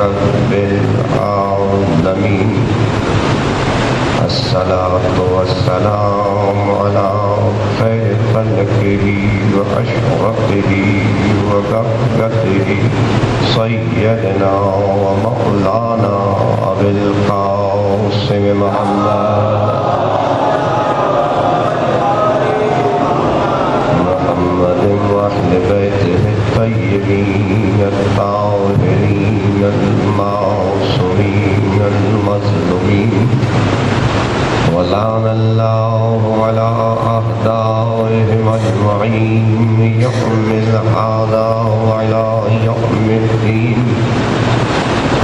رب العالمين الصلاة والسلام على خير خلقه وأشرفه وبركته سيدنا ومولانا أبي القاسم محمد وأهل بيته الطيبين الطاهرين المعصومين المظلومين ولعن الله على أعدائهم أجمعين يحمل الأعداء على يوم الدين.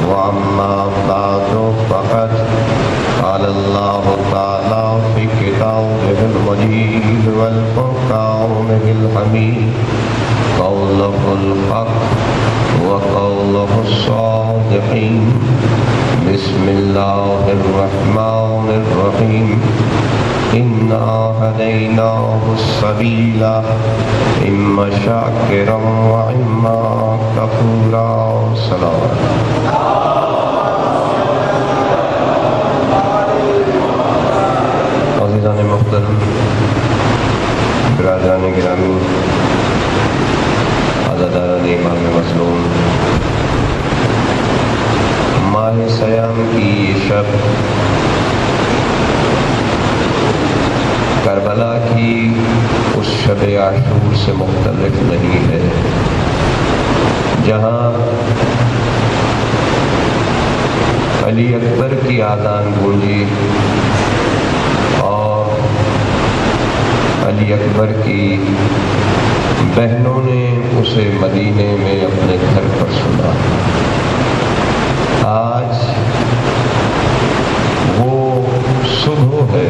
وأما بعد فقد قال الله تعالى في كتابه المجيد والفرقان الحميد قوله الحق وقوله الصادقين. بسم الله الرحمن الرحيم. إنا هديناه السبيل إما شاكرا وإما كفورا. سلام. عزیزان محترم، برادران گرامی، عزاداران امام مظلوم، ماہ سیام کی یہ شب کربلا کی اس شب عاشور سے مختلف نہیں ہے جہاں علی اکبر کی آذان گونجی اور علی اکبر کی بہنوں نے اسے مدینے میں اپنے گھر پر سنا. آج وہ صبح ہے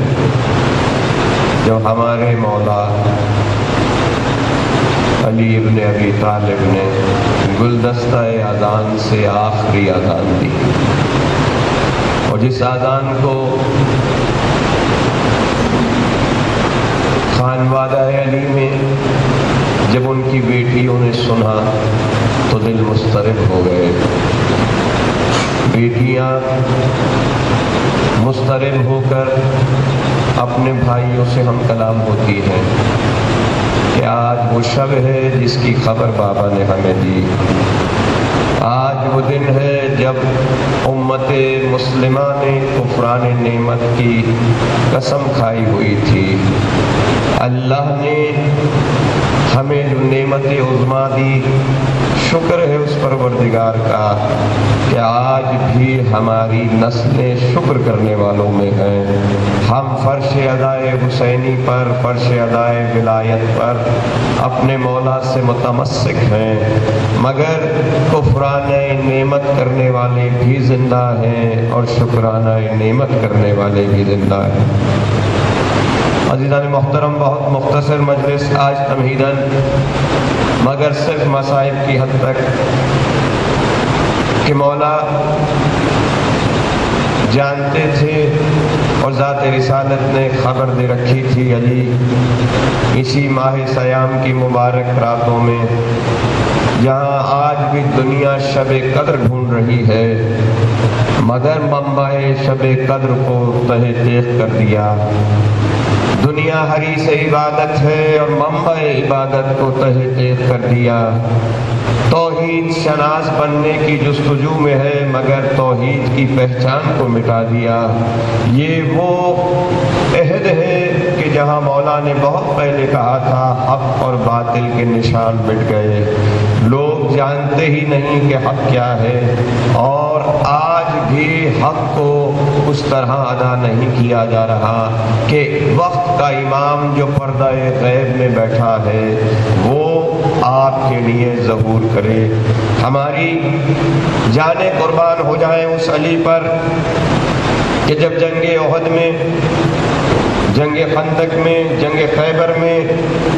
جب ہمارے مولا علی ابن ابی طالب نے گلدستہ اذان سے آخری اذان دی، اور جس اذان کو خانوادہ علی میں جب ان کی بیٹیوں نے سنا تو دل مضطرب ہو گئے. بیٹیاں مضطرب ہو کر اپنے بھائیوں سے ہم کلام ہوتی ہیں کہ آج وہ شب ہے جس کی خبر بابا نے ہمیں دی. آج وہ دن ہے جب امت مسلمہ نے کفران نعمت کی قسم کھائی ہوئی تھی. اللہ نے ہمیں جو نعمت عظمیٰ دی، شکر ہے اس پروردگار کا کہ آج بھی ہماری نسلیں شکر کرنے والوں میں ہیں. ہم فرش ادائے حسینی پر، فرش ادائے ولایت پر اپنے مولا سے متمسک ہیں، مگر کفرانہ نعمت کرنے والے بھی زندہ ہیں اور شکرانہ نعمت کرنے والے بھی زندہ ہیں. عزیزان محترم، بہت مختصر مجلس آج تمہیداً، مگر صرف مصائب کی حد تک کہ مولا جانتے تھے اور ذات رسالت نے خبر دے رکھی تھی علی اسی ماہ سیام کی مبارک راتوں میں جہاں آج بھی دنیا شب قدر ڈھونڈ رہی ہے، مگر منبع شب قدر کو تہہ تیغ کر دیا. دنیا حریص عبادت ہے اور منبع عبادت کو تہہ تیغ کر دیا. توحید شناس بننے کی جستجو میں ہے، مگر توحید کی پہچان کو مٹا دیا. یہ وہ عہد ہے کہ جہاں مولا نے بہت پہلے کہا تھا حق اور باطل کے نشان مٹ گئے، لوگ جانتے ہی نہیں کہ حق کیا ہے، اور آج بھی حق کو اس طرح ادا نہیں کیا جا رہا کہ وقت کا امام جو پردہ غیب میں بیٹھا ہے وہ آپ کے لیے ظہور کرے. ہماری جانیں قربان ہو جائیں اس علی پر کہ جب جنگ احد میں، جنگ خندق میں، جنگ خیبر میں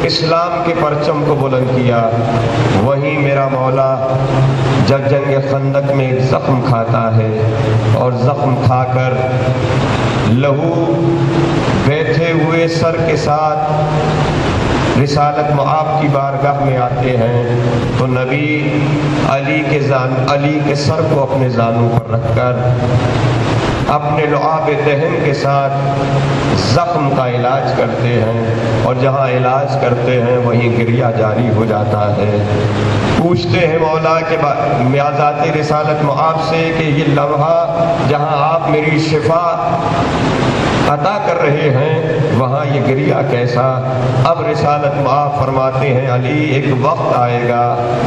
اسلام کے پرچم کو بلند کیا، وہیں میرا مولا جب جنگ خندق میں ایک زخم کھاتا ہے اور زخم کھا کر لہو بیٹھے ہوئے سر کے ساتھ رسالت مآب کی بارگاہ میں آتے ہیں تو نبی علی کے سر کو اپنے زانوں پر رکھ کر اپنے لعاب دہن کے ساتھ زخم کا علاج کرتے ہیں، اور جہاں علاج کرتے ہیں وہیں گریہ جاری ہو جاتا ہے۔ پوچھتے ہیں مولا کے ذات رسالت مآب سے کہ یہ لمحہ جہاں آپ میری شفا عطا کر رہے ہیں وہاں یہ گریہ کیسا؟ اب رسالت مآب فرماتے ہیں علی ایک وقت آئے گا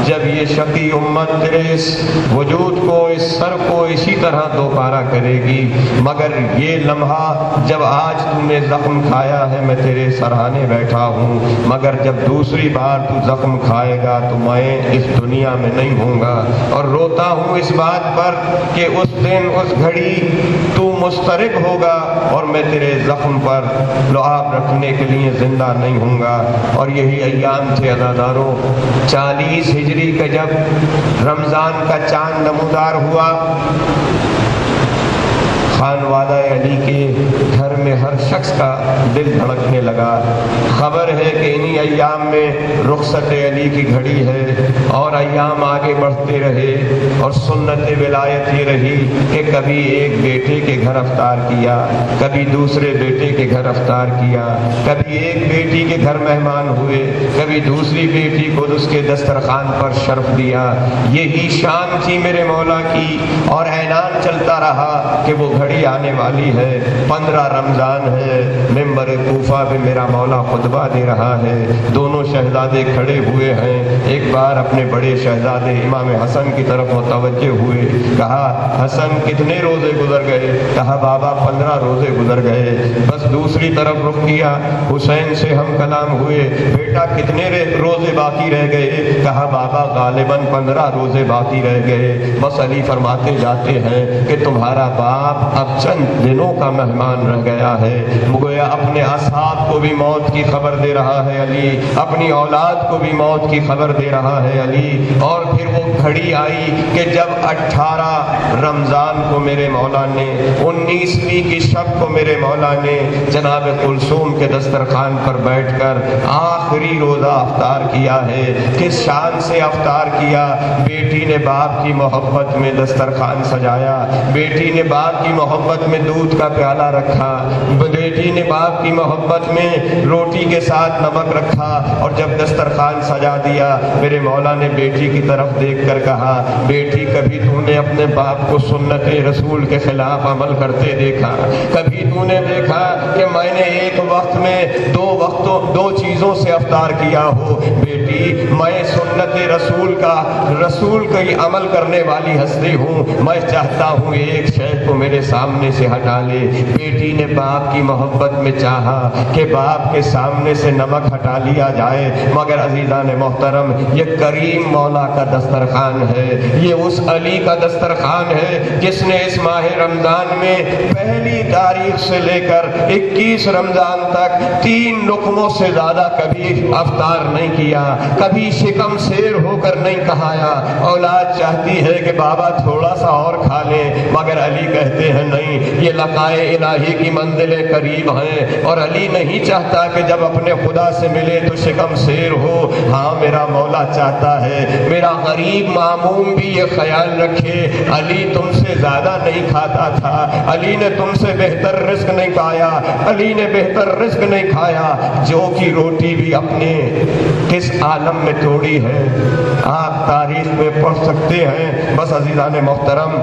جب یہ شقی امت تیرے اس وجود کو، اس سر کو اسی طرح دوبارہ کرے گی، مگر یہ لمحہ جب آج تم نے زخم کھایا ہے میں تیرے سراہنے بیٹھا ہوں، مگر جب دوسری بار تو زخم کھائے گا تو میں اس دنیا میں نہیں ہوں گا، اور روتا ہوں اس بات پر کہ اس دن اس گھڑی تو مسترب ہوگا اور میں تیرے زخم پر لعاب رکھنے کے لیے زندہ نہیں ہوں گا۔ اور یہی ایام تھے عزاداروں، 40 ہجری کا جب رمضان کا چاند نمودار ہوا، خانوادہ علی کے گھر میں ہر شخص کا دل دھڑکنے لگا۔ خبر ہے کہ انہی ایام میں رخصت علی کی گھڑی ہے، اور ایام آگے بڑھتے رہے، اور سنت ولایت یہ رہی کہ کبھی ایک بیٹے کے گھر افطار کیا، کبھی دوسرے بیٹے کے گھر افطار کیا، کبھی ایک بیٹی کے گھر مہمان ہوئے، کبھی دوسری بیٹی کو اس کے دسترخوان پر شرف دیا۔ یہی شان تھی میرے مولا کی، اور اعلان چلتا رہا کہ وہ گھڑی آنے والی ہے، 15 رمضان ہے، ممبر کوفہ پہ میرا مولا خطبہ دے رہا ہے، دونوں شہزادے کھڑے ہوئے ہیں، ایک بار اپنے بڑے شہزادے امام حسن کی طرف متوجہ ہوئے، کہا حسن کتنے روزے گزر گئے؟ کہا بابا 15 روزے گزر گئے۔ بس دوسری طرف رخ کیا، حسین سے ہم کلام ہوئے، بیٹا کتنے روزے باقی رہ گئے؟ کہا بابا غالباً 15 روزے باقی رہ گئے۔ بس علی فرماتے جاتے ہیں کہ تمہارا باپ اب چند دنوں کا مہمان رہ گیا ہے، گویا اپنے اصحاب کو بھی موت کی خبر دے رہا ہے علی، اپنی اولاد کو بھی موت کی خبر دے رہا ہے علی۔ اور پھر وہ گھڑی آئی کہ جب 18 رمضان کو میرے مولا نے، 19ویں کی شب کو میرے مولا نے جناب کلثوم کے دسترخوان پر بیٹھ کر آخری روزہ افطار کیا ہے۔ کس شان سے افطار کیا؟ بیٹی نے باپ کی محبت میں دسترخوان سجایا، بیٹی نے باپ کی محبت میں دودھ کا پیالہ رکھا، بیٹی نے باپ کی محبت میں روٹی کے ساتھ نمک رکھا، اور جب دسترخوان سجا دیا میرے مولا نے بیٹی کی طرف دیکھ کر کہا بیٹی کبھی تو نے اپنے باپ کو سنت رسول کے خلاف عمل کرتے دیکھا؟ کبھی تو نے دیکھا کہ میں نے ایک وقت میں دو چیزوں سے افطار کیا ہو؟ بیٹی میں سنت رسول کا عمل کرنے والی ہستی ہوں، میں چاہتا ہوں ایک شے کو میرے سامنے سے ہٹا لے۔ بیٹی نے باپ کی محبت میں چاہا کہ باپ کے سامنے سے نمک ہٹا لیا جائے، مگر عزیزان محترم یہ کریم مولا کا دسترخوان ہے، یہ اس علی کا دسترخوان ہے جس نے اس ماہ رمضان میں پہلی تاریخ سے لے کر 21 رمضان تک 3 لقموں سے زیادہ کبھی افطار نہیں کیا، کبھی شکم سیر ہو کر نہیں کہایا۔ اولاد چاہتی ہے کہ بابا تھوڑا سا اور کھا لیں، مگر علی کہتے ہیں نہیں، یہ لقائے الہی کی منزلیں قریب ہیں، اور علی نہیں چاہتا کہ جب اپنے خدا سے ملے تو شکم سیر ہو۔ ہاں میرا مولا چاہتا ہے میرا غریب معموم بھی یہ خیال رکھے علی تم سے زیادہ نہیں کھاتا تھا، علی نے تم سے بہتر رزق نہیں پایا، علی نے بہتر رزق نہیں کھایا، جو کی روٹی بھی اپنے کس عالم میں توڑی ہے آپ تاریخ میں پڑھ سکتے ہیں۔ بس عزیزان محترم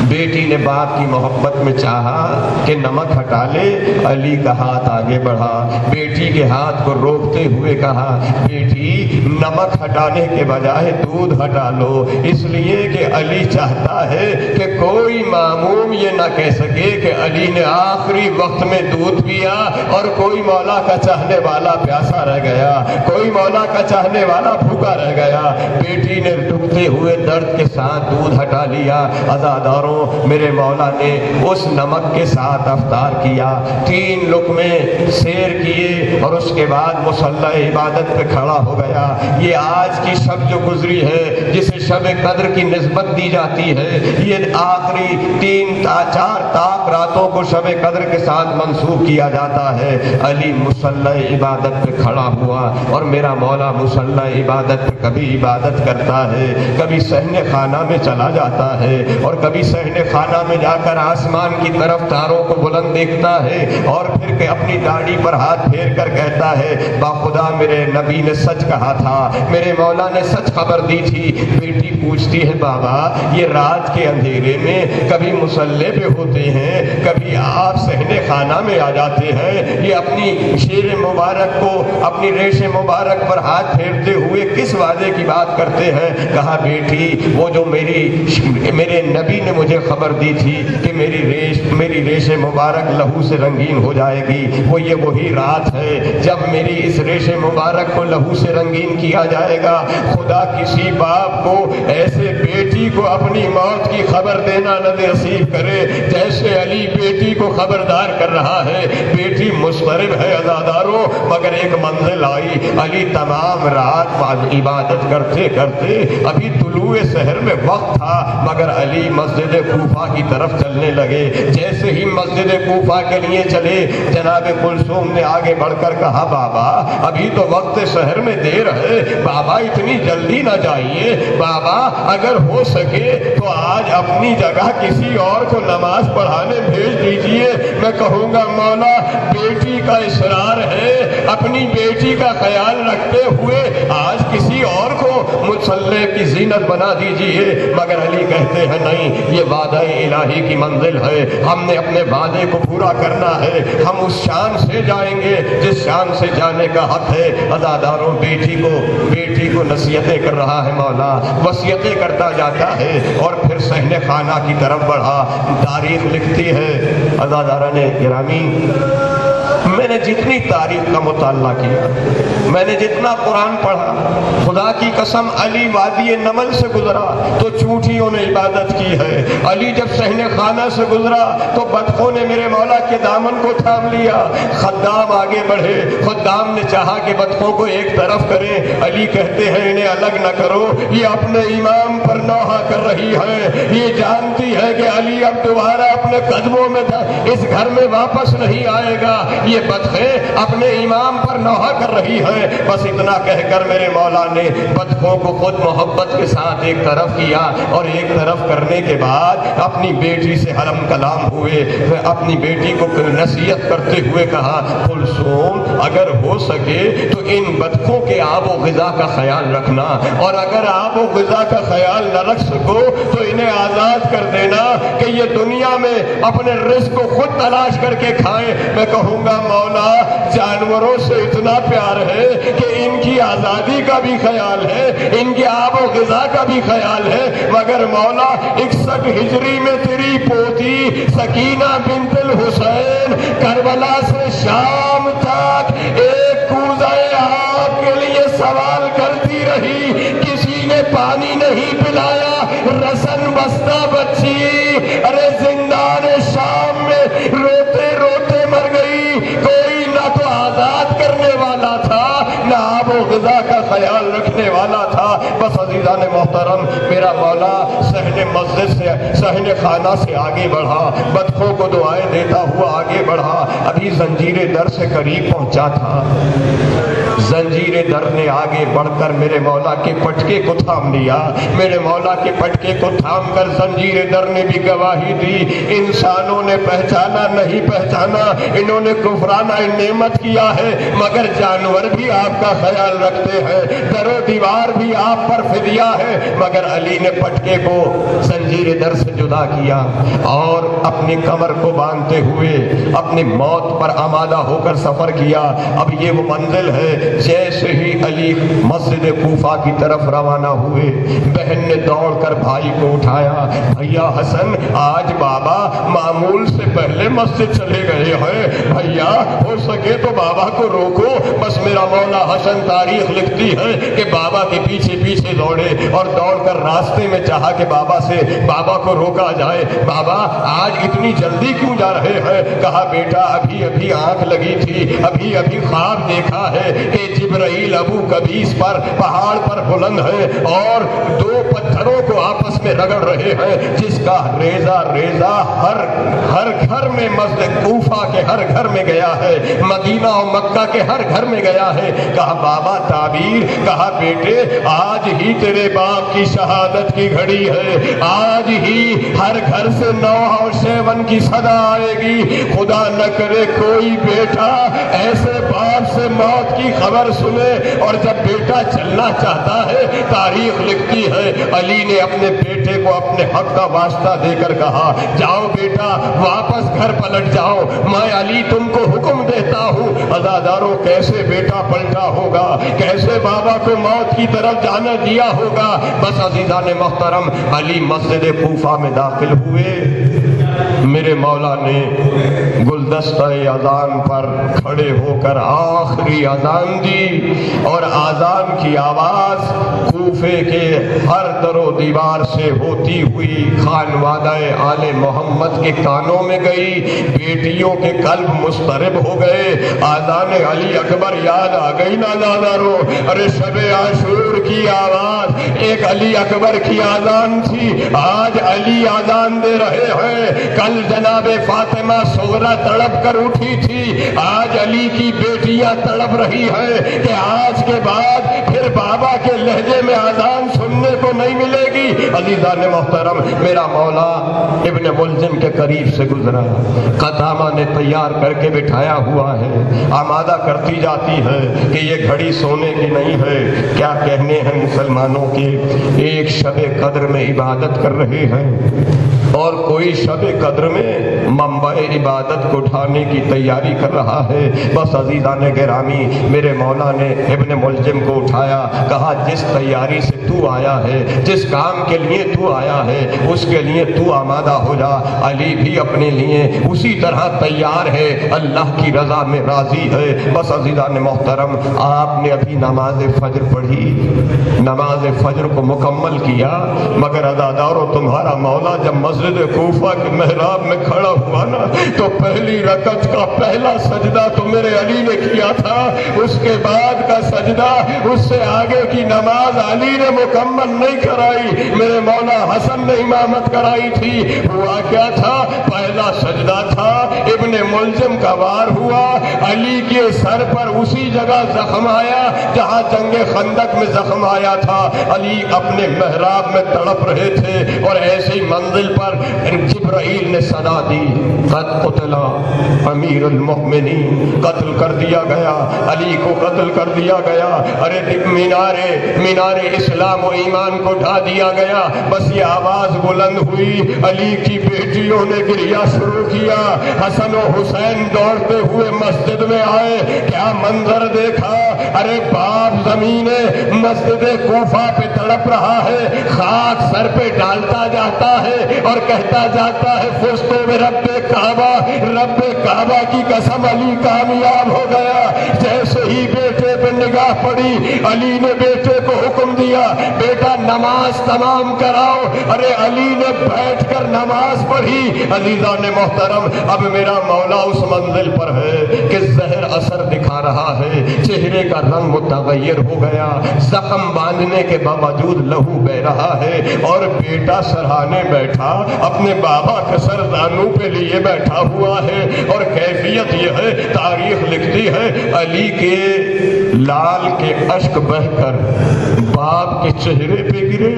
بیٹی نے باپ کی محبت میں چاہا کہ نمک ہٹا لے، علی کا ہاتھ آگے بڑھا، بیٹی کے ہاتھ کو روکتے ہوئے کہا بیٹی نمک ہٹانے کے بجائے دودھ ہٹا لو، اس لیے کہ علی چاہتا ہے کہ کوئی معموم یہ نہ کہہ سکے کہ علی نے آخری وقت میں دودھ پیا اور کوئی مولا کا چاہنے والا پیاسا رہ گیا، کوئی مولا کا چاہنے والا بھوکا رہ گیا۔ بیٹی نے ڈوبتے ہوئے درد کے ساتھ دودھ ہٹا لیا۔ عزاداروں عزاداروں میرے مولا نے اس نمک کے ساتھ افطار کیا، 3 لقمے سیر کیے اور اس کے بعد مصلی عبادت پہ کھڑا ہو گیا۔ یہ آج کی شب جو گزری ہے جسے شب قدر کی نسبت دی جاتی ہے، یہ آخری 3 تا 4 تاک راتوں کو شب قدر کے ساتھ منسوب کیا جاتا ہے۔ علی مصلی عبادت پہ کھڑا ہوا اور میرا مولا مصلی عبادت پہ کبھی عبادت کرتا ہے، کبھی صحن خانہ میں چلا جاتا ہے اور کبھی صحن خانہ میں جا کر آسمان کی طرف تاروں کو بلند دیکھتا ہے اور پھر کہ اپنی داڑھی پر ہاتھ پھیر کر کہتا ہے باخدا میرے نبی نے سچ کہا تھا، میرے مولا نے سچ خبر دی تھی۔ بیٹی پوچھتی ہے بابا یہ رات کے اندھیرے میں کبھی مصلی پہ ہوتے ہیں، کبھی آپ صحن خانہ میں آ جاتے ہیں، یہ اپنی شیر مبارک کو اپنی ریش مبارک پر ہاتھ پھیرتے ہوئے کس وعدے کی بات کرتے ہیں؟ کہا بیٹی وہ جو میرے نبی نے مجھے خبر دی تھی کہ میری ریش مبارک لہو سے رنگین ہو جائے گی، وہ یہ وہی رات ہے جب میری اس ریش مبارک کو لہو سے رنگین کیا جائے گا۔ خدا کسی باپ کو ایسے بیٹی کو اپنی موت کی خبر دینا نہ نصیب کرے جیسے علی بیٹی کو خبردار کر رہا ہے۔ بیٹی مضطرب ہے عزاداروں، مگر ایک منزل آئی، علی تمام رات عبادت کرتے کرتے ابھی طلوع سحر میں وقت تھا مگر علی مسجد کوفہ کی طرف چلنے لگے۔ جیسے ہی مسجد کوفہ کے لیے چلے جناب کلثوم نے آگے بڑھ کر کہا بابا ابھی تو وقت سحر میں دیر ہے، بابا اتنی جلدی نہ جائیے، بابا اگر ہو سکے تو آج اپنی جگہ کسی اور کو نماز پڑھانے بھیج دیجئے۔ میں کہوں گا مولا بیٹی کا اصرار ہے، اپنی بیٹی کا خیال رکھتے ہوئے آج کسی اور کو مصلی کی زینت بنا دیجئے، مگر علی کہتے ہیں نہیں، یہ وعدہ الہی کی منزل ہے، ہم نے اپنے وعدے کو پورا کرنا ہے، ہم اس شان سے جائیں گے جس شان سے جانے کا حق ہے۔ عزاداروں بیٹی کو نصیحتیں کر رہا ہے مولا، وصیتیں کرتا جاتا ہے اور پھر صحن خانہ کی طرف بڑھا۔ تاریخ لکھتی ہے عزاداران گرامی، میں نے جتنی تاریخ کا مطالعہ کیا، میں نے جتنا قرآن پڑھا، خدا کی قسم علی وادی نمل سے گزرا تو چونٹیوں نے عبادت کی ہے، علی جب صحن خانہ سے گزرا تو بطخوں نے میرے مولا کے دامن کو تھام لیا۔ خدام آگے بڑھے، خدام نے چاہا کہ بطخوں کو ایک طرف کریں، علی کہتے ہیں انہیں الگ نہ کرو، یہ اپنے امام پر نوحہ کر رہی ہے، یہ جانتی ہے کہ علی اب دوبارہ اپنے قدموں میں اس گھر میں واپس نہیں آئے گا، یہ بطخیں اپنے امام پر نوحہ کر رہی ہے۔ بس اتنا کہہ کر میرے مولا نے بطخوں کو خود محبت کے ساتھ ایک طرف کیا اور ایک طرف کرنے کے بعد اپنی بیٹی سے حرم کلام ہوئے، اپنی بیٹی کو نصیحت کرتے ہوئے کہا کلثوم اگر ہو سکے تو ان بطخوں کے آب و غذا کا خیال رکھنا، اور اگر آب و غذا کا خیال نہ رکھ سکو تو انہیں آزاد کر دینا کہ یہ دنیا میں اپنے رزق کو خود تلاش کر کے کھائیں۔ میں کہوں گا مولا جانوروں سے اتنا پیار ہے کہ ان کی آزادی کا بھی خیال ہے، ان کے آب و غذا کا بھی خیال ہے، مگر مولا 61 ہجری میں تیری پوتی سکینہ بنت الحسین کربلا سے شام تک ایک کوزہ آب کے لیے سوال کرتی رہی، کسی نے پانی نہیں پلایا، رسن بستہ بچی ارے زندان شام میں روتے روتے مر گئی، کوئی نہ تو آزاد کرنے والا تھا نہ آب و غذا کا خیال رکھنے والا تھا۔ بس عزیزان محترم میرا مولا صحن مسجد سے صحن خانہ سے آگے بڑھا، بطخوں کو دعائیں دیتا ہوا آگے بڑھا، ابھی زنجیر در سے قریب پہنچا تھا، زنجیر در نے آگے بڑھ کر میرے مولا کے پٹکے کو تھام لیا، میرے مولا کے پٹکے کو تھام کر زنجیر در نے بھی گواہی دی، انسانوں نے پہچانا نہیں پہچانا، انہوں نے کفرانہ نعمت کیا ہے مگر جانور بھی آپ کا خیال رکھتے ہیں، در و دیوار بھی آپ پر فدیہ ہے، مگر علی نے پٹکے کو زنجیر در سے جدا کیا اور اپنی کمر کو باندھتے ہوئے اپنی موت پر آمادہ ہو کر سفر کیا۔ اب یہ وہ منزل ہے جیسے ہی علی مسجد کوفہ کی طرف روانہ ہوئے، بہن نے دوڑ کر بھائی کو اٹھایا، بھیا حسن آج بابا معمول سے پہلے مسجد چلے گئے ہیں، بھیا ہو سکے تو بابا کو روکو۔ بس میرا مولا حسن تاریخ لکھتی ہے کہ بابا کے پیچھے پیچھے دوڑے اور دوڑ کر راستے میں چاہا کہ بابا کو روکا جائے۔ بابا آج اتنی جلدی کیوں جا رہے ہیں؟ کہا بیٹا ابھی ابھی آنکھ لگی تھی، ابھی ابھی خواب دیکھا ہے کہ جبرائیل ابو قبیس پر پہاڑ پر بلند ہے اور دو پتھروں کو آپس میں رگڑ رہے ہیں، جس کا ریزہ ریزہ ہر گھر میں، مسجد کوفہ کے ہر گھر میں گیا ہے، مدینہ اور مکہ کے ہر گھر میں گیا ہے۔ کہا بابا تعبیر؟ کہا بیٹے آج ہی تیرے باپ کی شہادت کی گھڑی ہے، آج ہی ہر گھر سے نوح اور شیون کی صدا آئے گی۔ خدا نہ کرے کوئی بیٹا ایسے باپ سے موت کی خبر سنے اور جب بیٹا چلنا چاہتا ہے، تاریخ لکھتی ہے علی نے اپنے بیٹے کو اپنے حق کا واسطہ دے کر کہا جاؤ بیٹا واپس گھر پلٹ جاؤ، میں علی تم کو حکم دیتا ہوں۔ عزاداروں کیسے بیٹا پلٹا ہوگا، کیسے بابا کو موت کی طرف جانا دیا ہوگا۔ بس عزیزان محترم علی مسجد کوفہ میں داخل ہوئے، میرے مولا نے گلدستہ اذان پر کھڑے ہو کر آخری اذان دی اور اذان کی آواز کوفے کے ہر در و دیوار سے ہوتی ہوئی خانوادہ آل محمد کے کانوں میں گئی، بیٹیوں کے قلب مضطرب ہو گئے۔ اذان علی اکبر یاد آ گئی نا نادارو، ارے شب عاشور کی آواز ایک علی اکبر کی اذان تھی، آج علی اذان دے رہے ہیں۔ کل جناب فاطمہ صغرا تڑپ کر اٹھی تھی، آج علی کی بیٹیاں تڑپ رہی ہیں کہ آج کے بعد پھر بابا کے لہجے میں اذان سننے کو نہیں ملے گی۔ عزیزان محترم میرا مولا ابن ملجم کے قریب سے گزرا، قدامہ نے تیار کر کے بٹھایا ہوا ہے، آمادہ کرتی جاتی ہے کہ یہ گھڑی سونے کی نہیں ہے۔ کیا کہنے ہیں مسلمانوں کے، ایک شب قدر میں عبادت کر رہے ہیں اور کوئی شب قدر میں منبع عبادت کو اٹھانے کی تیاری کر رہا ہے۔ بس عزیزان گرامی میرے مولا نے ابن ملجم کو اٹھایا، کہا جس تیاری سے تو آیا ہے، جس کام کے لیے تو آیا ہے، اس کے لیے تو آمادہ ہو جا۔ علی بھی اپنے لیے اسی طرح تیار ہے، اللہ کی رضا میں راضی ہے۔ بس عزیزان محترم آپ نے ابھی نماز فجر پڑھی، نماز فجر کو مکمل کیا، مگر عزادارو تمہارا مولا جب مسجد کوفہ کے محراب میں کھڑا ہوا نا تو پہلی رکعت کا پہلا سجدہ تو میرے علی نے کیا تھا، اس کے بعد کا سجدہ، اس سے آگے کی نماز علی نے مکمل نہیں کرائی، میرے مولا حسن نے امامت کرائی تھی۔ ہوا کیا تھا؟ پہلا سجدہ تھا، ابن ملجم کا وار ہوا، علی کے سر پر اسی جگہ زخم آیا جہاں جنگ خندق میں زخم آیا تھا۔ علی اپنے محراب میں تڑپ رہے تھے اور ایسی منزل پر جبرائیل نے صدا دی، قد قتل امیر المؤمنین، قتل کر دیا گیا، علی کو قتل کر دیا گیا۔ ارے مینار اسلام و ایمان کو ڈھا دیا گیا۔ بس یہ آواز بلند ہوئی، علی کی بیٹیوں نے گریہ شروع کیا، حسن و حسین دوڑتے ہوئے مسجد میں آئے، کیا منظر دیکھا، ارے باپ زمین مسجد کوفہ پہ تڑپ رہا ہے، خاک سر پہ ڈالتا جاتا ہے اور کہتا جاتا ہے فزتو میں رب کعبہ کی قسم علی کامیاب ہو گیا۔ جیسے ہی بیٹے پہ نگاہ پڑی، علی نے بیٹے کو حکم دیا بیٹا نماز تمام کراؤ، ارے علی نے بیٹھ کر نماز پڑھی۔ عزیزان محترم اب میرا مولا اس منزل پر ہے کہ زہر اثر دکھا رہا ہے، چہرے کا رنگ متغیر ہو گیا، زخم باندھنے کے باوجود لہو بہ رہا ہے اور بیٹا سرہانے بیٹھا اپنے بابا کے سر زانوں پہ لیے بیٹھا ہوا ہے۔ اور کیفیت یہ ہے، تاریخ لکھتی ہے علی کے لال کے اشک بہ کر باپ کے چہرے پہ گرے،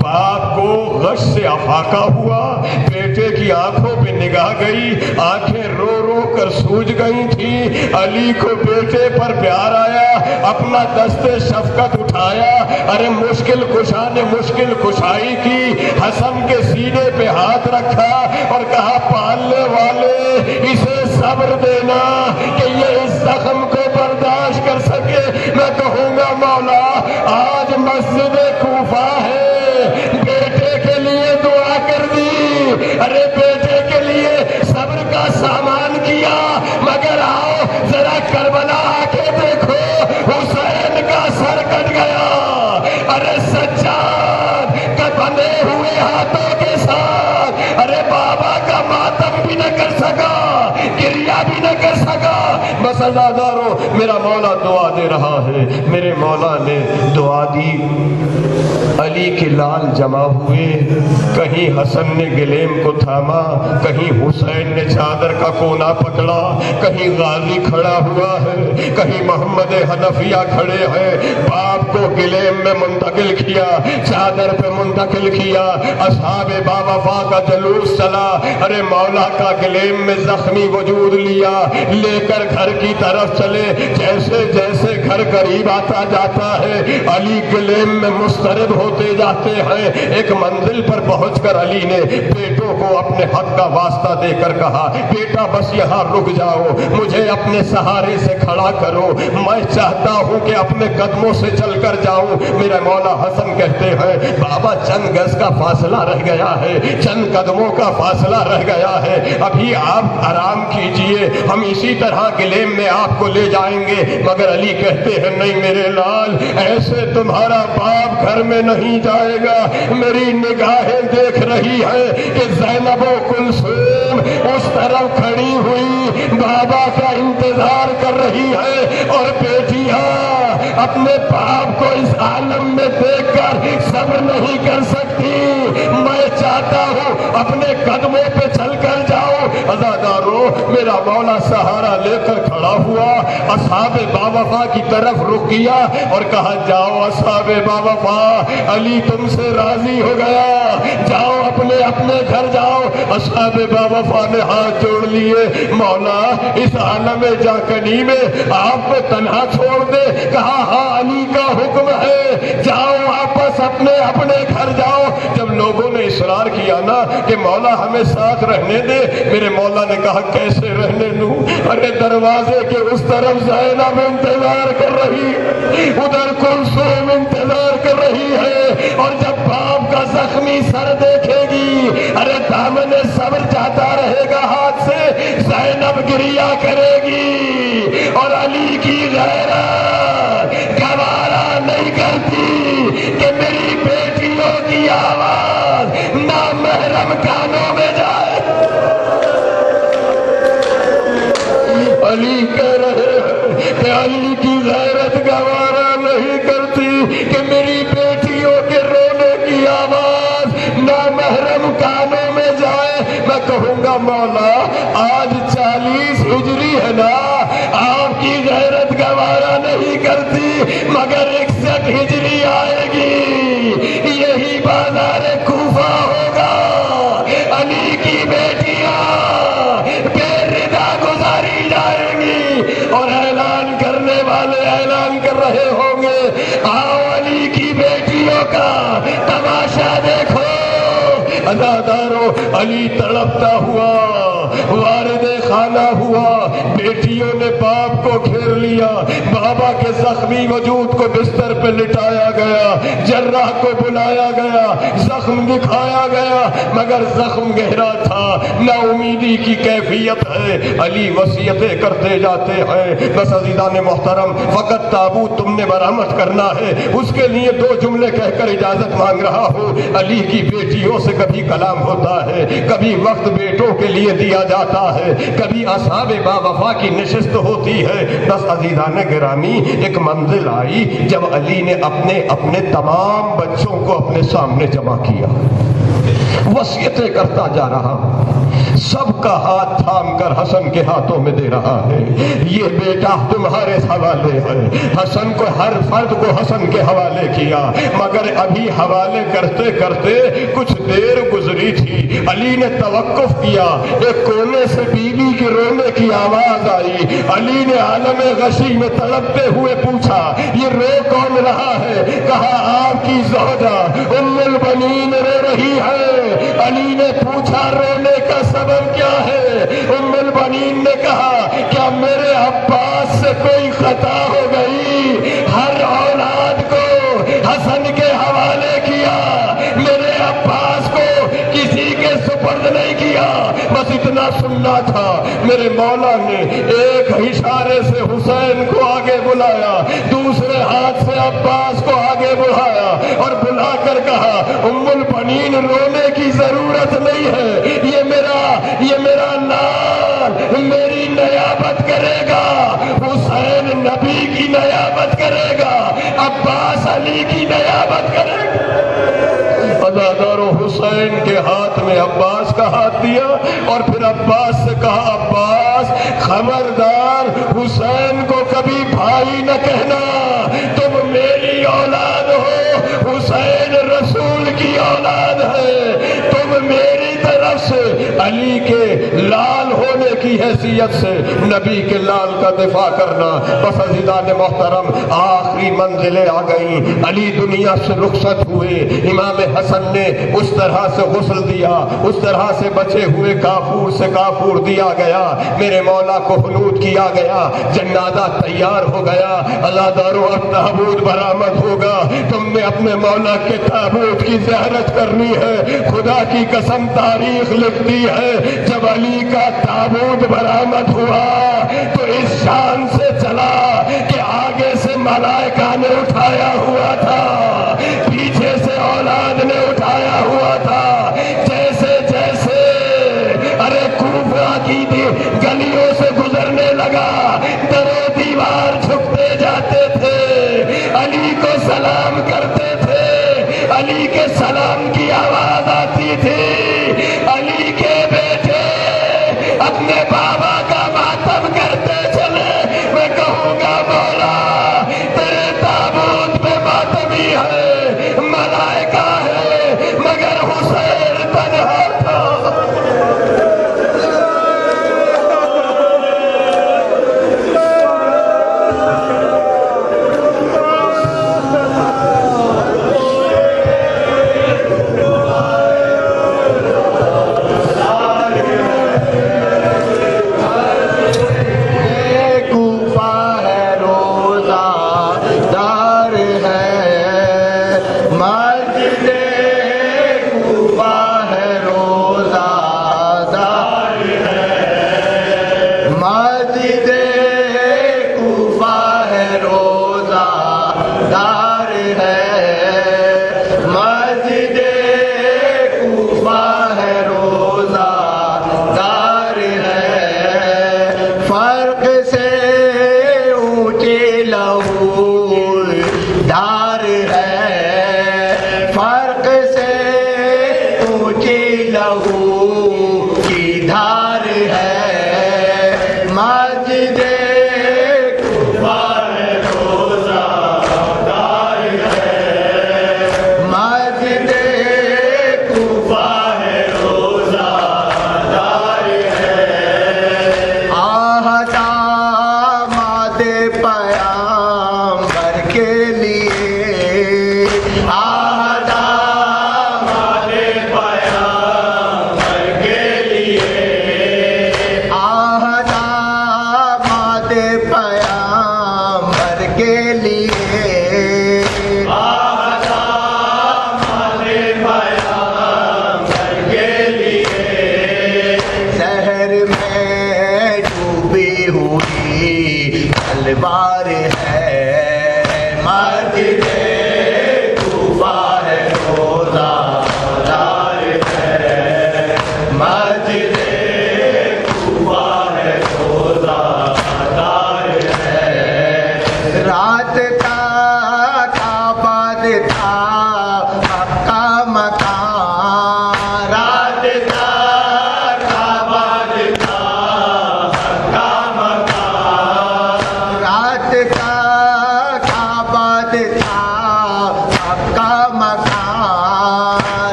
باپ کو غش سے افاقہ ہوا، بیٹے کی آنکھوں پہ نگاہ گئی، آنکھیں رو رو کر سوج گئی تھی۔ علی کو بیٹے پر پیار آیا، اپنا دست شفقت اٹھایا، ارے مشکل کشا نے مشکل کشائی کی، حسن کے سینے پہ ہاتھ رکھا اور کہا پالنے والے اسے صبر دینا کہ یہ زخم کو برداشت کر سکے، میں کہوں گا مولا آج مسجد کوفہ ہے، بیٹے کے لیے دعا کر دی، ارے بیٹے کے لیے صبر کا سامان کیا، مگر آؤ ذرا کربلا آ کے دیکھو، حسین کا سر کٹ گیا، ارے سجاد کا بندھے ہوئے ہاتھوں کے ساتھ، ارے بابا کا ماتم بھی نہ کر سکا، گریہ بھی نہ کر سکا۔ بس عزادارو میرا مولا دعا دے رہا ہے، میرے مولا نے دعا دی، علی کے لال جمع ہوئے، کہیں حسن نے گلیم کو تھاما، کہیں حسین نے چادر کا کونا پکڑا، کہیں غازی کھڑا ہوا ہے، کہیں محمد حنفیہ کھڑے ہیں، باپ کو گلیم میں منتقل کیا، چادر پہ منتقل کیا، اصحاب باوفا کا جلوس چلا، ارے مولا کا گلیم میں زخمی وجود لیا، لے کر گھر کی طرف چلے، جیسے جیسے گھر قریب آتا جاتا ہے علی گلیم میں مسترد ہوتے جاتے ہیں، ایک منزل پر پہنچ کر علی نے بیٹوں کو اپنے حق کا واسطہ دے کر کہا، بیٹا بس یہاں رک جاؤ، مجھے اپنے سہارے سے کھڑا کرو، میں چاہتا ہوں کہ اپنے قدموں سے چل کر جاؤں۔ میرا مولا حسن کہتے ہیں بابا چند گز کا فاصلہ رہ گیا ہے، چند قدموں کا فاصلہ رہ گیا ہے، ابھی آپ آرام کیجئے، ہم اسی طرح گلیم میں آپ کو لے جائیں گے۔ مگر علی کہتے ہیں نہیں میرے لال، ایسے تمہارا باپ گھر میں نہیں جائے گا، میری نگاہیں دیکھ رہی ہے کہ زینب و کلثوم اس طرف کھڑی ہوئی بابا کا انتظار کر رہی ہے، اور بیٹیاں اپنے باپ کو اس عالم میں دیکھ کر صبر نہیں کر سکتی، میں چاہتا ہوں اپنے قدموں پہ چل کر جاؤ۔ عزادارو میرا مولا سہارا لے کر کھڑا ہوا، اصحاب باوفا کی طرف رک گیا اور کہا جاؤ اصحاب باوفا، علی تم سے راضی ہو گیا، جاؤ اپنے اپنے گھر جاؤ۔ اصحاب باوفا نے ہاتھ جوڑ لیے، مولا اس عالم جاکنی میں آپ کو تنہا چھوڑ دے، کہا ہاں علی کا حکم ہے، جاؤ واپس اپنے اپنے گھر جاؤ۔ جب لوگوں نے اصرار کیا نا کہ مولا ہمیں ساتھ رہنے دے، میرے مولا نے کہا کیسے رہنے دوں، ارے دروازے کے اس طرف زینب انتظار کر رہی، ادھر کلثوم انتظار کر رہی ہے، اور جب باپ کا زخمی سر دیکھے گی، ارے دامن صبر جاتا رہے گا ہاتھ سے، زینب گریہ کرے گی، اور علی کی غیرت گوارا نہیں کرتی کہ میری بیٹیوں کی آواز نامحرم کانوں میں جائے۔ علی کہہ رہے ہیں کہ علی کی غیرت گوارا نہیں کرتی کہ میری بیٹیوں کے رونے کی آواز نامحرم کانوں میں جائے۔ میں کہوں گا مولا آج 40 ہجری ہے نا، آپ کی غیرت گوارا نہیں کرتی، مگر 61 ہجری آئے گی، یہی بازار کوفہ ہوگا، علی کی بیٹیاں بے ردا گزاری جائیں گی، اور اعلان کرنے والے اعلان کر رہے ہوں گے آؤ علی کی بیٹیوں کا تماشا دیکھو۔ عزادارو علی تڑپتا ہوا وارد خانہ ہوا، بیٹیوں نے باپ کو گھیر لیا، بابا کے زخمی وجود کو بستر پہ لٹایا گیا، جراح کو بلایا گیا، زخم دکھایا گیا، مگر زخم گہرا تھا، نا امیدی کی کیفیت ہے۔ علی وصیتیں کرتے جاتے ہیں، بس عزیزان محترم وقت تابوت تم نے برآمد کرنا ہے، اس کے لیے 2 جملے کہہ کر اجازت مانگ رہا ہوں۔ علی کی بیٹیوں سے کبھی کلام ہوتا ہے، کبھی وقت بیٹوں کے لیے دیا جاتا ہے، کبھی اصحاب باوفا کی نشست ہوتی ہے۔ بس عزیزان گرامی ایک منزل آئی جب علی نے اپنے تمام بچوں کو اپنے سامنے جمع کیا، وصیتیں کرتا جا رہا، سب کا ہاتھ تھام کر حسن کے ہاتھوں میں دے رہا ہے، یہ بیٹا تمہارے حوالے ہے۔ حسن کو ہر فرد کو حسن کے حوالے کیا، مگر ابھی حوالے کرتے کرتے کچھ دیر گزری تھی، علی نے توقف کیا، ایک کونے سے بیوی کی رونے کی آواز آئی، علی نے عالم غشی میں تڑپتے ہوئے پوچھا یہ رو کون رہا ہے؟ کہا آپ کی زوجہ ام البنین رو رہی ہے۔ علی نے پوچھا رونے کا سبب کیا ہے؟ ام البنین نے کہا کیا میرے عباس سے کوئی خطا ہو گئی؟ ہر اولاد کو حسن کے حوالے کیا، میرے عباس کو کسی کے سپرد نہیں کیا۔ بس اتنا سننا تھا، میرے مولا نے ایک اشارے سے حسین کو آگے بلایا، دوسرے ہاتھ سے عباس کو آگے بلایا اور بلا کر کہا ام البنین رونے کی ضرورت نہیں ہے، یہ میرا لال میری نیابت کرے گا، حسین نبی کی نیابت کرے گا، عباس علی کی نیابت کرے گا۔ عزادارو حسین کے ہاتھ میں عباس کا ہاتھ دیا اور پھر عباس سے کہا عباس خبردار حسین کو کبھی بھائی نہ کہنا، تم میری اولاد ہو، حسین رسول کی اولاد ہے، تم میری طرف سے علی کے لال ہونے کی حیثیت سے نبی کے لال کا دفاع کرنا۔ بس عزیزان محترم آخری منزلیں آ گئیں، علی دنیا سے رخصت ہوئے، امام حسن نے اس طرح سے غسل دیا، اس طرح سے بچے ہوئے کافور سے کافور دیا گیا، میرے مولا کو حنوط کیا گیا، جنازہ تیار ہو گیا۔ عزادارو اب تابوت برآمد ہوگا، تم نے اپنے مولا کے تابوت کی زیارت کرنی ہے۔ خدا کی قسم تاریخ لکھتی ہے جب علی کا تابوت برآمد ہوا تو اس شان سے چلا کہ آگے سے ملائکہ نے اٹھایا ہوا تھا، پیچھے سے اولاد نے اٹھایا ہوا تھا، جیسے جیسے ارے کوفہ کی گلیوں سے گزرنے لگا در و دیوار چھپتے جاتے تھے، علی کو سلام کرتے تھے، علی کے سلام کی آواز آتی تھی، علی کے بیٹے اپنے بابا کا ماتم کرتے چلے، میں کہوں گا مولا تیرے تابوت میں ماتمی ہے، ملائکہ ہے، مگر حسین تنہا تھا۔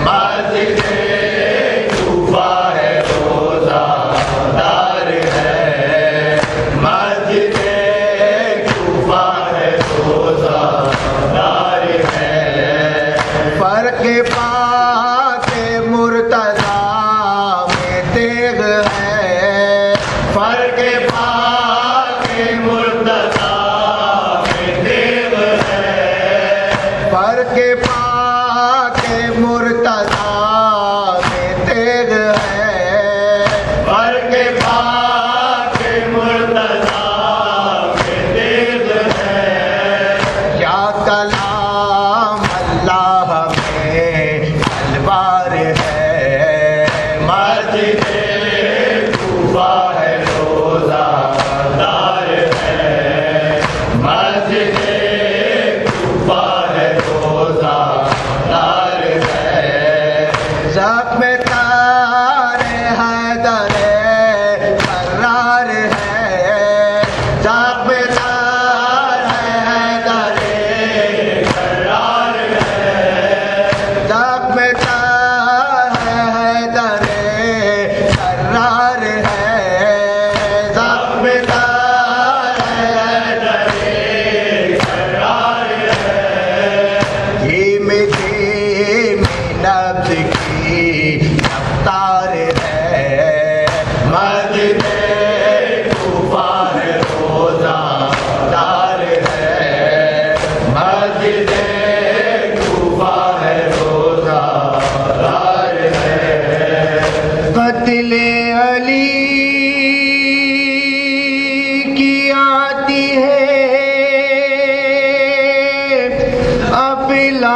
مسجد کوفہ ہے روزہ دار مسجد کوفہ ہے روزادار ہے، فرق پاک مرتضیٰ میں تیغ ہے، فرق پاک مرتضیٰ میں تیغ ہے، فرق پاک مرتضیٰ میں تیغ ہے، فرق پاک مرتضیٰ میں تیغ ہے، یا کلام اللہ میں تلوار ہے، مسجد کوفہ ہے روزادار ہے، مسجد کوفہ ہے روزادار ہے، زخم تار حیدر قرار ہے، زخم تار حیدر قرار ہے، زخم تار حیدر قرار ہے، زخم تار حیدر قرار ہے، دھیم دھیم نبض کی رفتار ہے، مسجد کوفہ ہے روزادار ہے، مسجد کوفہ ہے روزادار ہے، قتل علی کی آتی ہے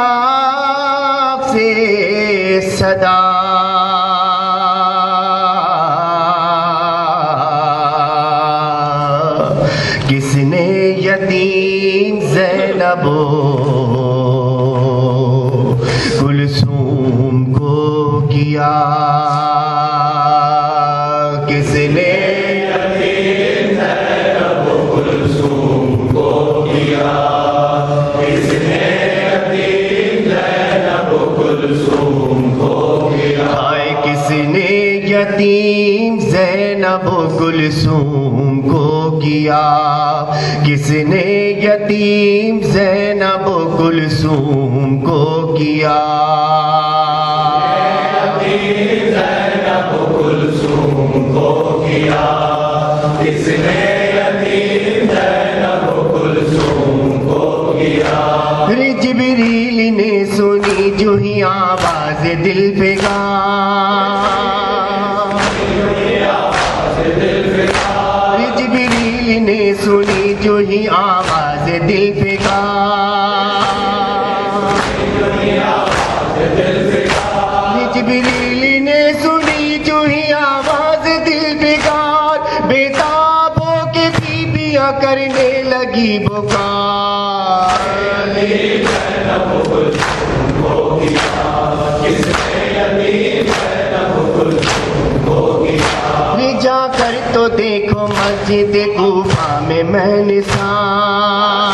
افلاک سے صدا، کس نے یتیم زینب و کلثوم کو کیا، کس نے یتیم زینب و کلثوم کو کیا، کس نے یتیم زینب و کلثوم کو کیا، ہائے کس نے یتیم زینب و کلثوم کو کیا، کس نے یتیم زینب و کلثوم کو کیا، یتیم زینب و کلثوم کو کیا، کس نے یتیم زینب و کلثوم کو کیا، جبریل نے سنی جو ہی آواز دل پیغام، جبریل نے سنی جو ہی آواز دل پیغام، جبریل نے سنی جو ہی آواز دل پیغام، بیتاب ہو کے بیبیاں کرنے لگی پکار، جا کر تو دیکھو مسجد کوفہ میں میں نثار،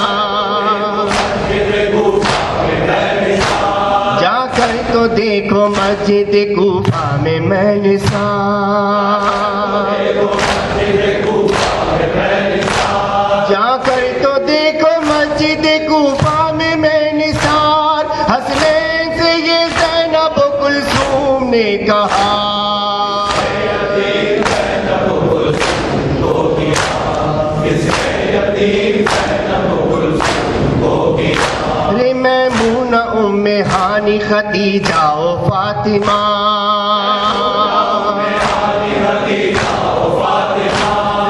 جا کر تو دیکھو مسجد کوفہ میں میں نثار، جا کر تو دیکھو مسجد کوفہ میں میں نثار، حسنین سے یہ زینب و کلثوم نے کہا، رے میمونہ ام ہانی خدیجہ و فاطمہ،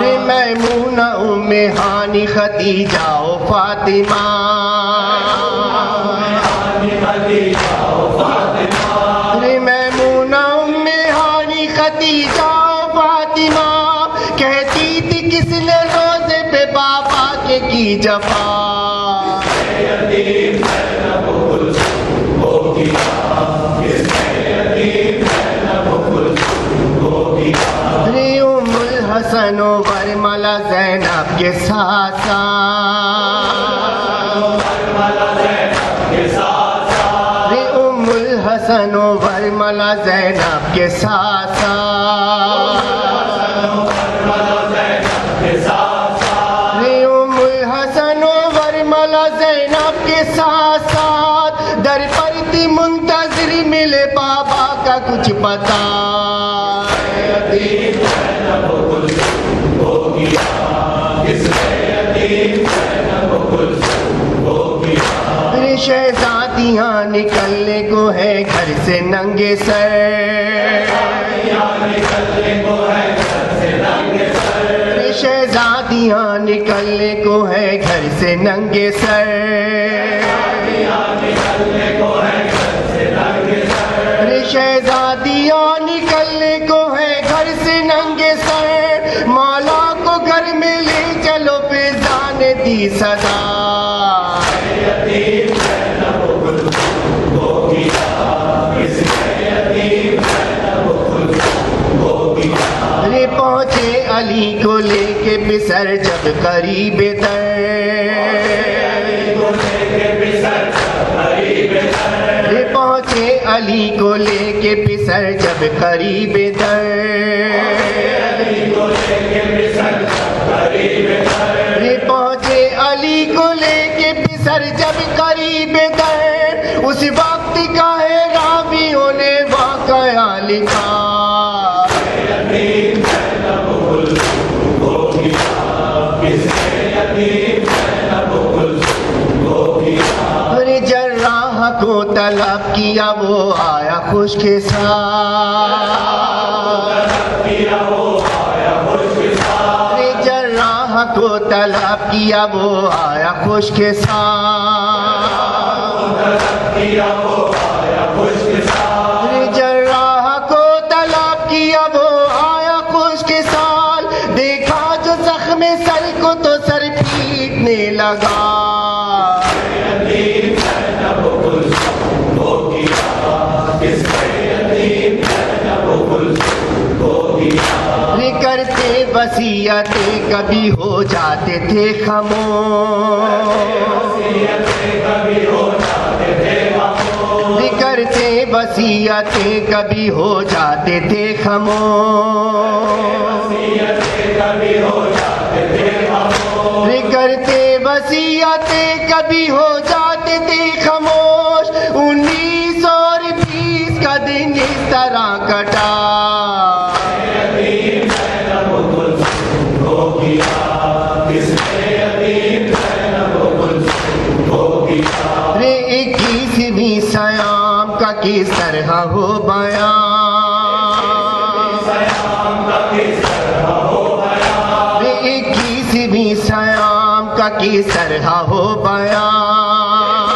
رے میمونہ ام ہانی خدیجہ و فاطمہ، رے میمونہ ام ہانی خدیجہ و فاطمہ، کہتی تھی کس نے روزے پہ بابا کے کی جفا، رے ام الحسن و ورملہ زینب کے ساتھ رے ام الحسن و ورملہ زینب کے ساتھ بتا شہزادیاں نکلنے کو ہے گھر سے ننگے سر شہزادیاں نکلنے کو ہے گھر سے ننگے سر شہزادیاں نکلنے کو ہے گھر سے ننگے سر مولا کو گھر میں لے چلو فضا نے دی صدا پہنچے علی کو لے کے پسر جب قریب در پہنچے علی کو لے کے پسر جب قریب در پہنچے علی کو لے کے پسر جب قریب در اس وقت کا ہے راویوں نے واقعہ لکھا جراح کو طلب کیا وہ آیا خوش کے ساتھ جراح کو طلب کیا وہ آیا خوش کے ساتھ جراح کو طلب کیا وہ آیا خوش کے ساتھ دیکھا جو زخم سر کو تو سر پیٹنے لگا کرتے وصیتیں کبھی ہو جاتے تھے خاموش کرتے وصیتیں کبھی ہو جاتے تھے خاموش کرتے وصیتیں کبھی ہو جاتے تھے خاموش 1920 کا دن اس طرح کٹا رے 21ویں سیام کا کس طرح ہو بیان رے 21ویں سیام کا کس طرح ہو بیان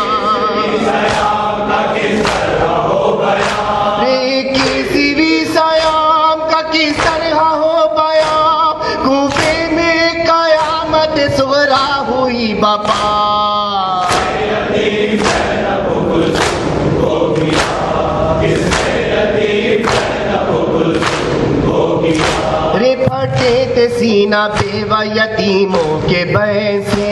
رے 21ویں سیام کا کس طرح ہو بیان کوفے میں قیامت صغرا ہوئی بپا رے پھٹے تھے سینہ بیوہ یتیموں کے بین سے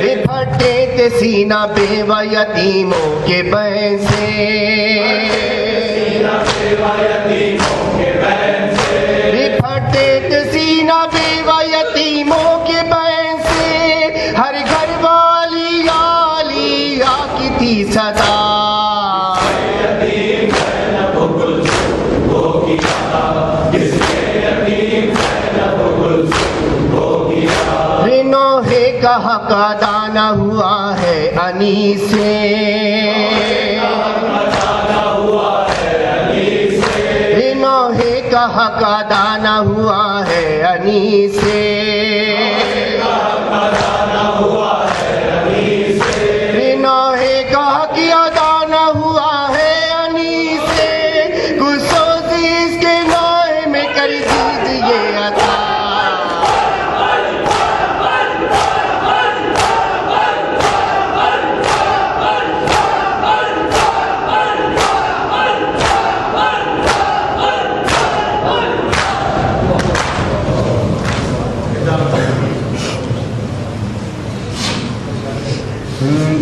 رے پھٹے تھے سینہ بیوہ یتیموں کے بین سے رے پھٹے تھے سینہ بیوہ یتیموں کے بین سے ہر گھر والی عالیہ کی تھی صدا نوحے کا حق ادا نہ ہوا ہے انیس سے نوحے کا حق ادا نہ ہوا ہے انیس سے نوحے کا حق ادا نہ ہوا ہے انیس سے کچھ سوزی اس کے نوحے میں کر دیجئے عطا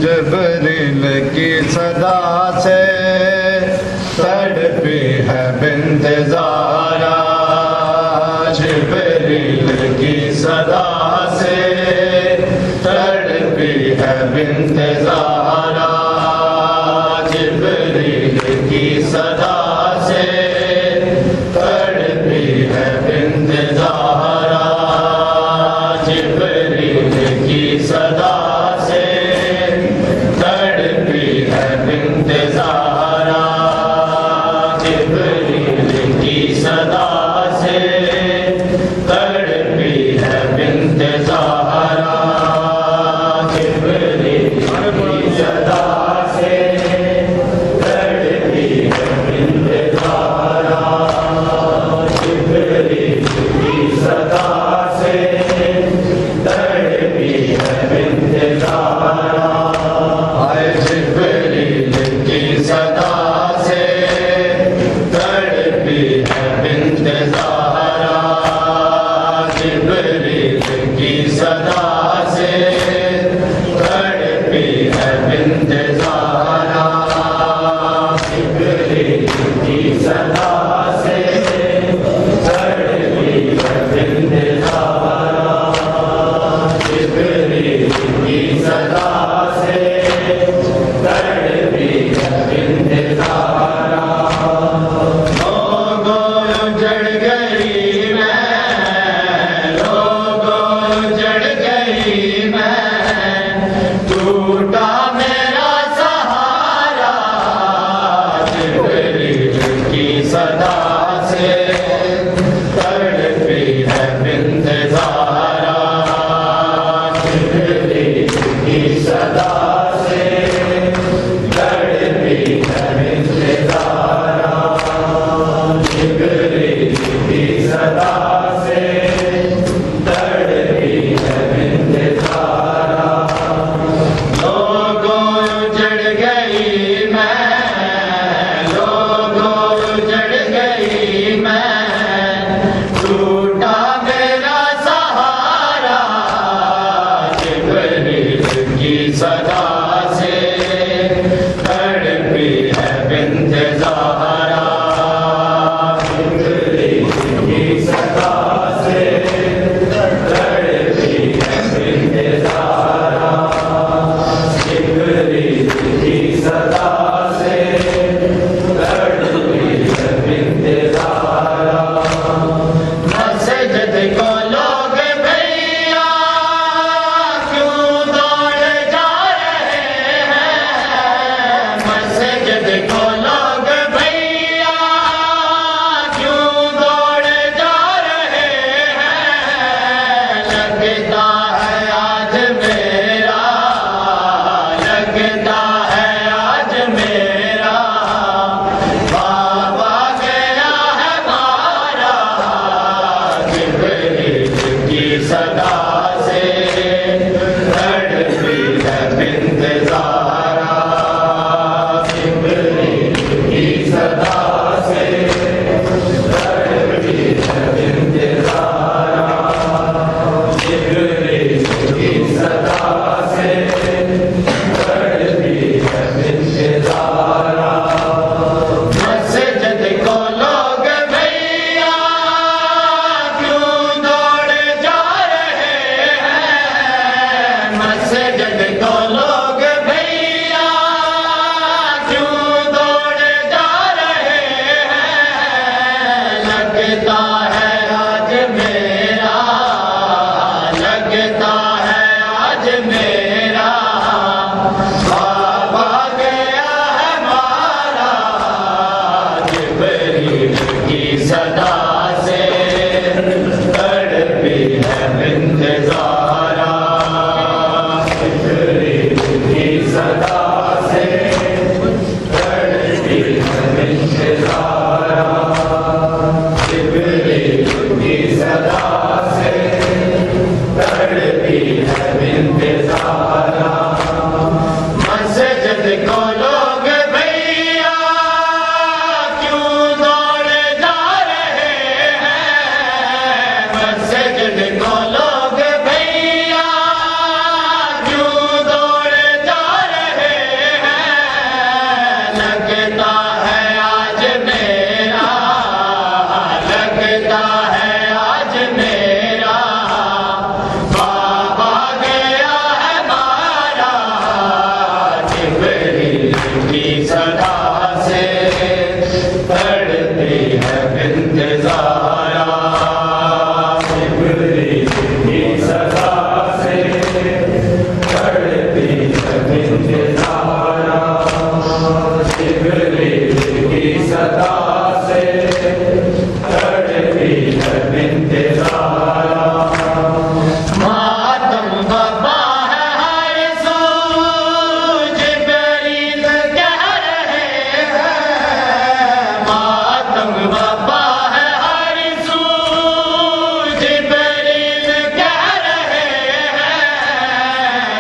جبریل کی صدا سے تڑپی ہے بنت زارا جبریل کی صدا سے تڑپی ہے بنت زارا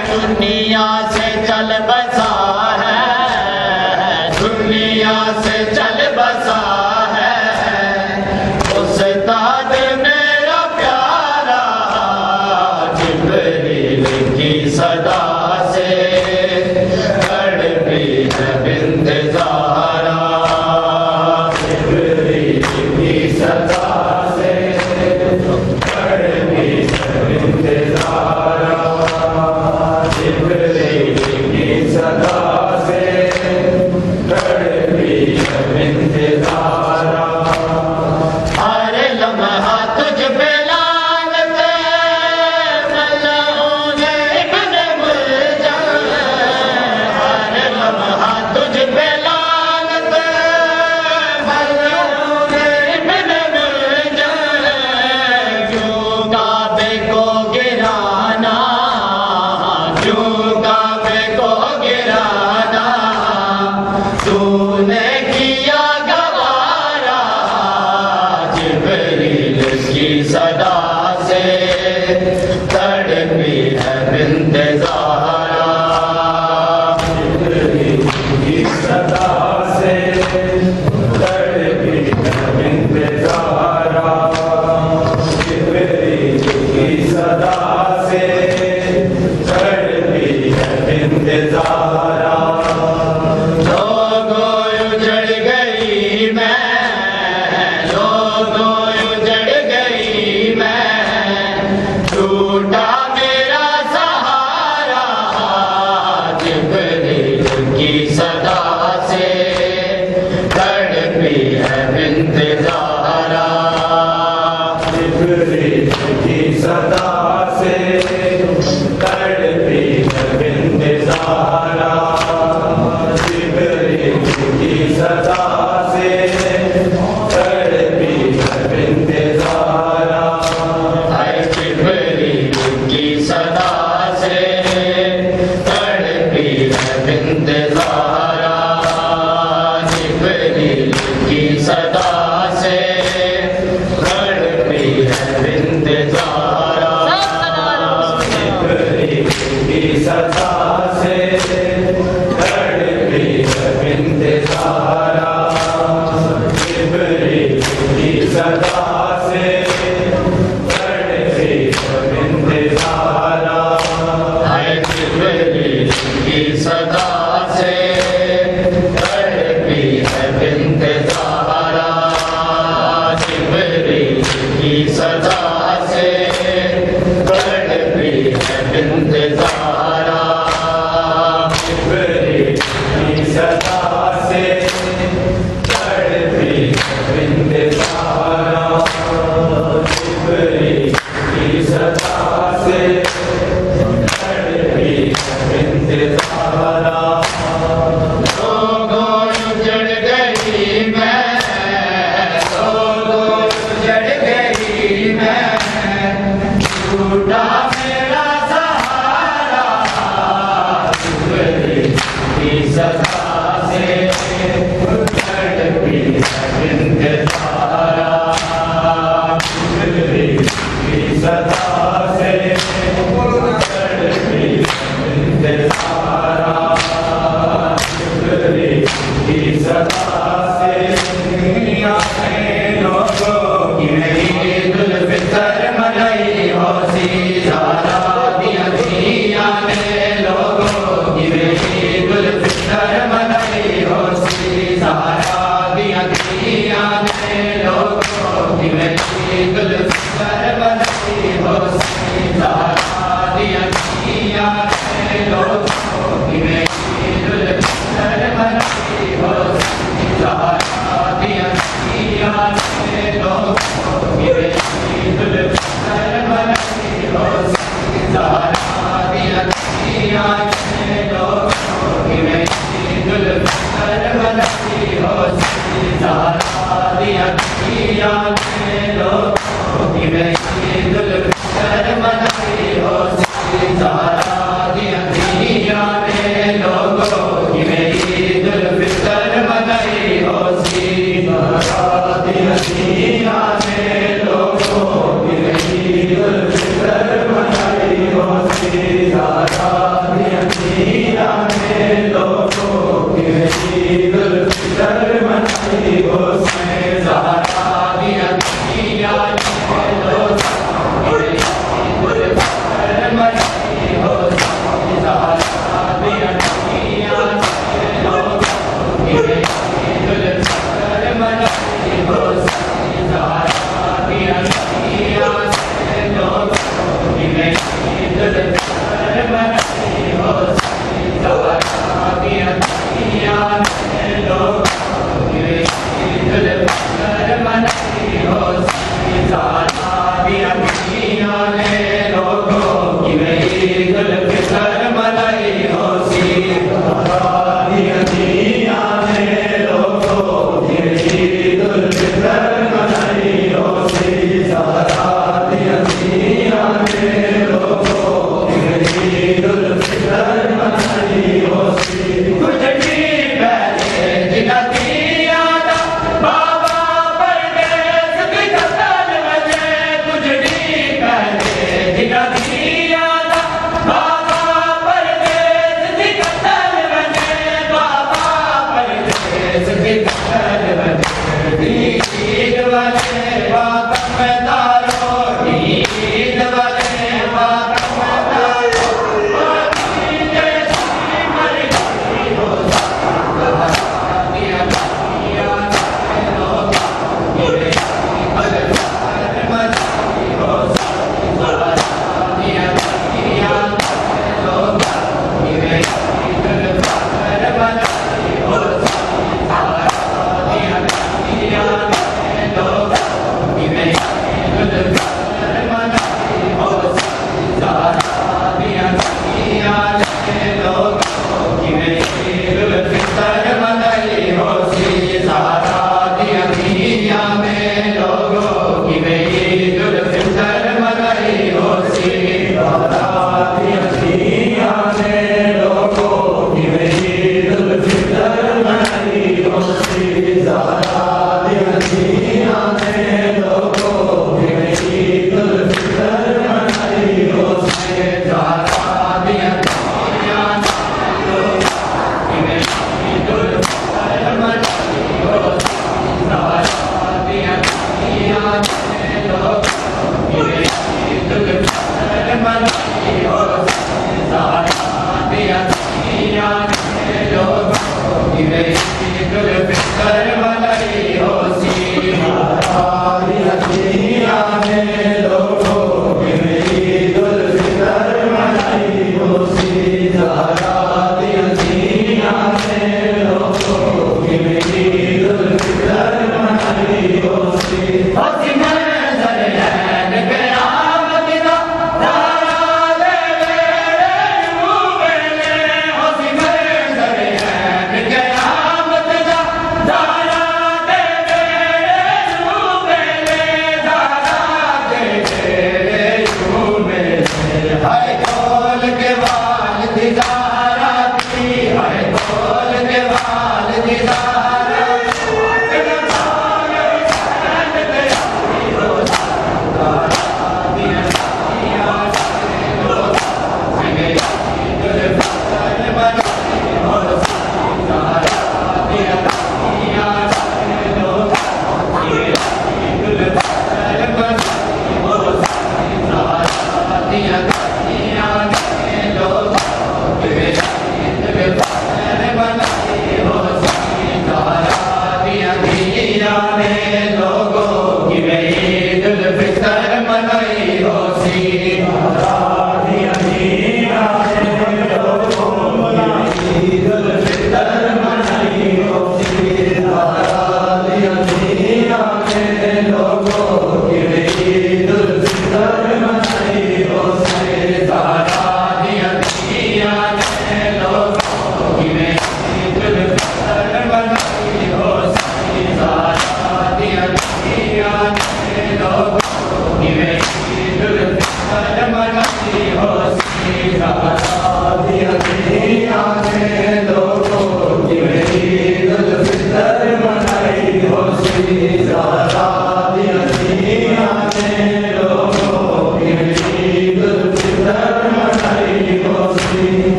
دنیا سے چل بسا ہے، دنیا سے چل بسا Amen.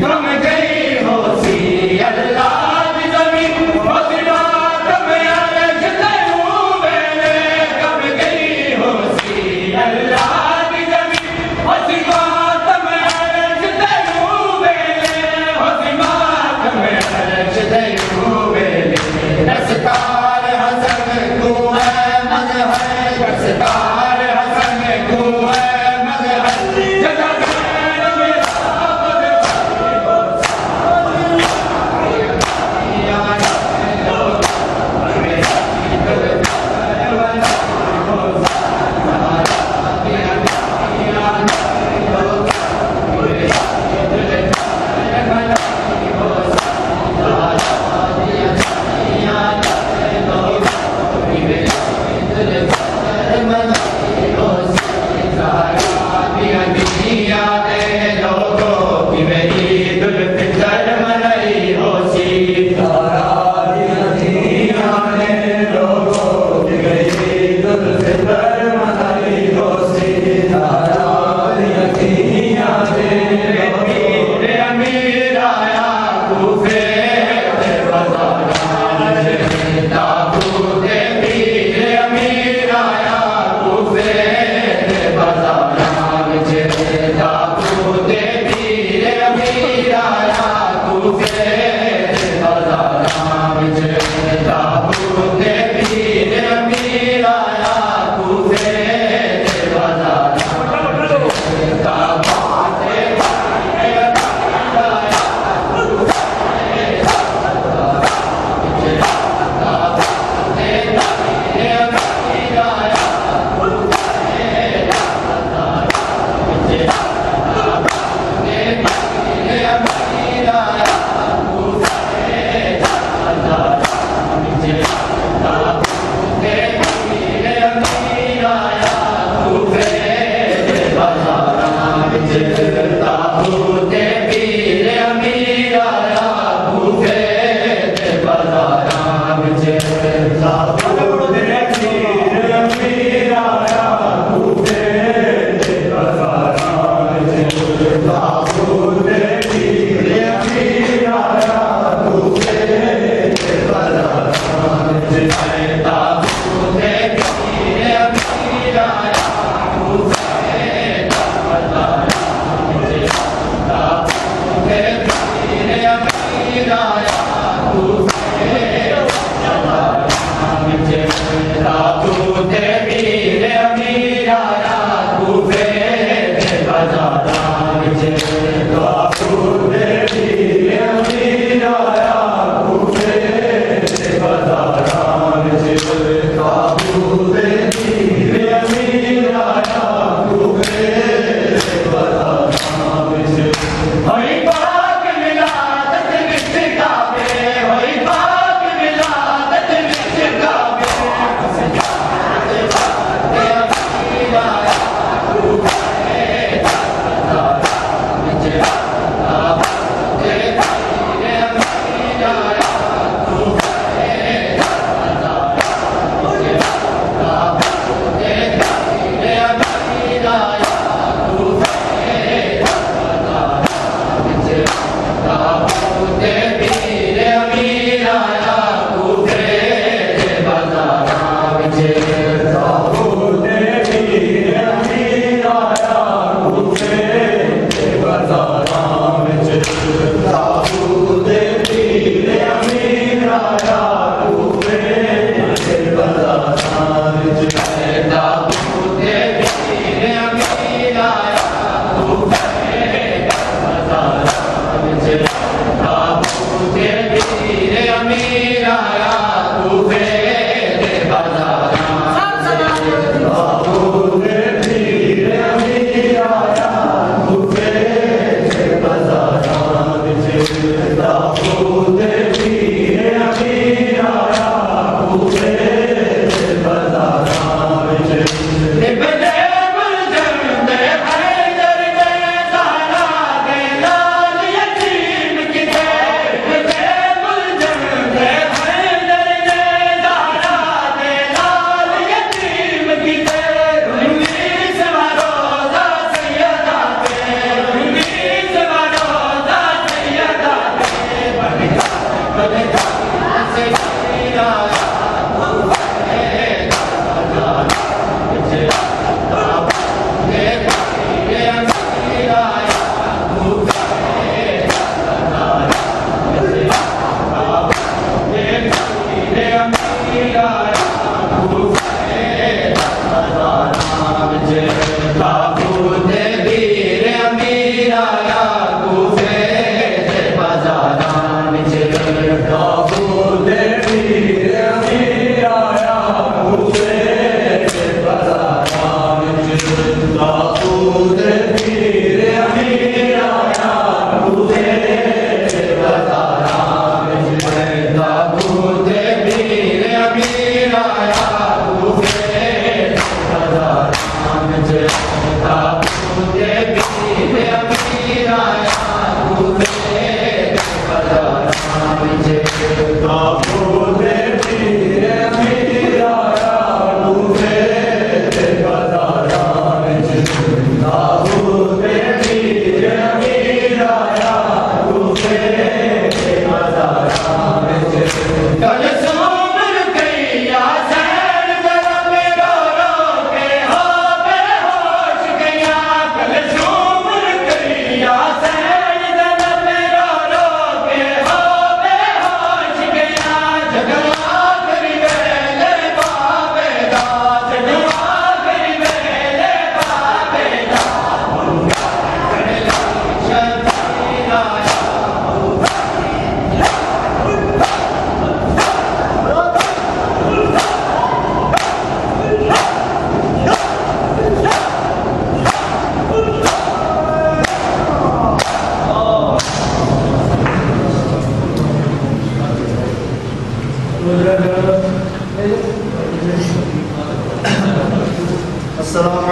گم گئی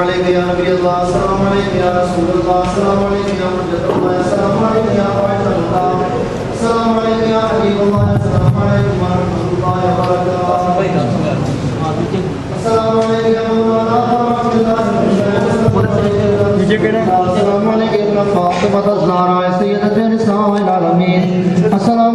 علیکم یا نبی اللہ، السلام علیکم یا رسول اللہ، السلام علیکم یا حجت اللہ، السلام علیکم یا واحد اللہ، السلام علیکم یا حبیب اللہ، السلام علیکم ورحمۃ اللہ وبرکاتہ، السلام علیکم یا مولانا رحمۃ اللہ السلام علیکم یا فاطمہ الزہرا سیدۃ نساء العالمین، السلام